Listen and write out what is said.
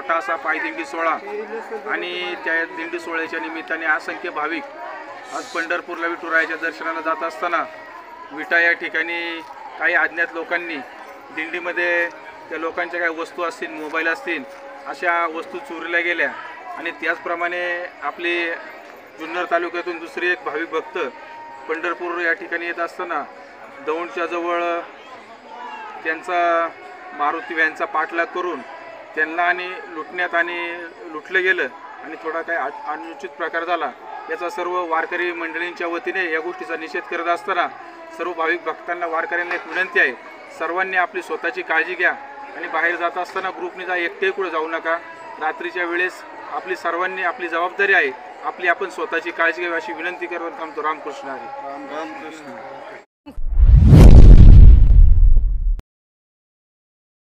मोठा असा पायदिंडी सोहळा आणि त्या दिंडी सोहळ्याच्या निमित्ताने असंख्य भाविक आज पंढरपूरला विठुरायाच्या दर्शनाला जात असताना विटा या ठिकाणी काही अज्ञात लोकांनी दिंडीमध्ये त्या लोकांच्या काही वस्तू असतील, मोबाईल असतील, अशा वस्तू चोरीला गेल्या आणि त्याचप्रमाणे आपले जुन्नर तालुक्यातून दुसरे एक भाविक भक्त पंढरपूर या ठिकाणी येत असताना दौंडच्या जवळ त्यांचा मारुती व्हॅनचा पाठलाग करून त्यांना आणि लुटलं गेलं आणि थोडा काही अनुचित प्रकार झाला। याचा सर्व वारकरी मंडळींच्या वतीने या गोष्टीचा निषेध करत असताना सर्व भाविक भक्तांना, वारकऱ्यांना एक विनंती आहे, सर्वांनी आपली स्वतःची काळजी घ्या आणि बाहेर जात असताना ग्रुपने एकटे कुठे जाऊ नका। रात्रीच्या वेळेस आपली सर्वांनी आपली जबाबदारी आहे, आपण स्वतःची काळजी घ्यावी अशी विनंती करत थांबतो। रामकृष्ण हरी। रामकृष्ण।